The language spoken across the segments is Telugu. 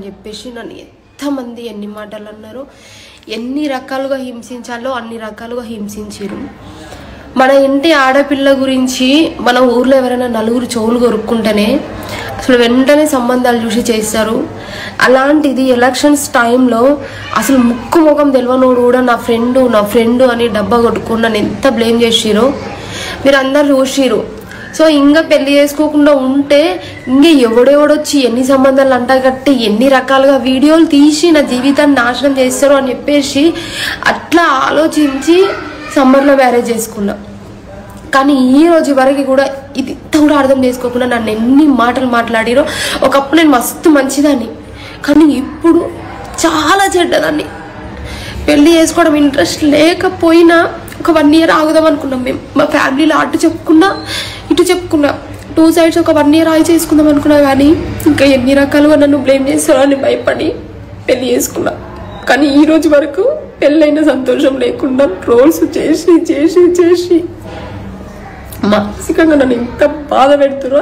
చెప్పేసి నన్ను ఎంతమంది ఎన్ని మాటలు అన్నారు, ఎన్ని రకాలుగా హింసించాలో అన్ని రకాలుగా హింసించారు. మన ఇంటి ఆడపిల్ల గురించి మన ఊర్లో ఎవరైనా నలుగురు చెవులు కొరుక్కుంటేనే అసలు వెంటనే సంబంధాలు చూసి చేస్తారు. అలాంటిది ఎలక్షన్స్ టైంలో అసలు ముక్కు ముఖం తెలియనోడు కూడా నా ఫ్రెండు అని డబ్బా కొట్టుకుని నన్ను ఎంత బ్లేమ్ చేసిరో మీరు అందరు చూసిరు. సో ఇంకా పెళ్లి చేసుకోకుండా ఉంటే ఇంకా ఎవడెవడొచ్చి ఎన్ని సంబంధాలు అంటగట్టి ఎన్ని రకాలుగా వీడియోలు తీసి నా జీవితాన్ని నాశనం చేస్తారు అని చెప్పేసి అట్లా ఆలోచించి సమ్మర్లో మ్యారేజ్ చేసుకున్నా. కానీ ఈ రోజు వరకు కూడా ఇది కూడా అర్థం చేసుకోకుండా నన్ను ఎన్ని మాటలు మాట్లాడిరో. ఒకప్పుడు నేను మస్తు మంచిదాన్ని, కానీ ఇప్పుడు చాలా చెడ్డదాన్ని. పెళ్లి చేసుకోవడం ఇంట్రెస్ట్ లేకపోయినా ఒక 1 year ఆగుదాం అనుకున్నాం మేము. మా ఫ్యామిలీలో అటు చెప్పుకున్నా ఇటు చెప్పుకున్నా, 2 sides ఒక 1 year ఆగి చేసుకుందాం అనుకున్నా. కానీ ఇంకా ఎన్ని రకాలుగా నన్ను బ్లేమ్ చేస్తారో అని భయపడి పెళ్లి చేసుకున్నా. కానీ ఈ రోజు వరకు పెళ్ళైన సంతోషం లేకుండా ట్రోల్స్ చేసి చేసి చేసి మానసికంగా నన్ను ఇంత బాధ పెడుతున్నా.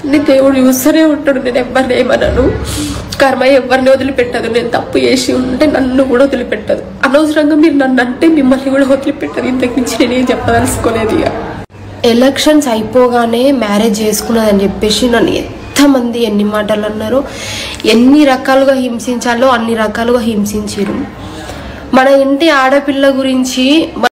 అన్ని దేవుడు చూస్తూనే ఉంటాడు. నేను ఎవరిని ఏమన్నాను, కర్మ ఎవరిని వదిలిపెట్టదు. నేను తప్పు చేసి ఉంటే నన్ను కూడా వదిలిపెట్టదు. అనవసరంగా మీరు నన్ను అంటే మిమ్మల్ని కూడా వదిలిపెట్టదు. ఇంతకు మించి నేనేం చెప్పదలుచుకోలేదు. ఇక ఎలక్షన్స్ అయిపోగానే మ్యారేజ్ చేసుకున్నదని చెప్పేసి నన్ను ఎంతమంది ఎన్ని మాటలు అన్నారు, ఎన్ని రకాలుగా హింసించాలో అన్ని రకాలుగా హింసించారు. మన ఇంటి ఆడపిల్ల గురించి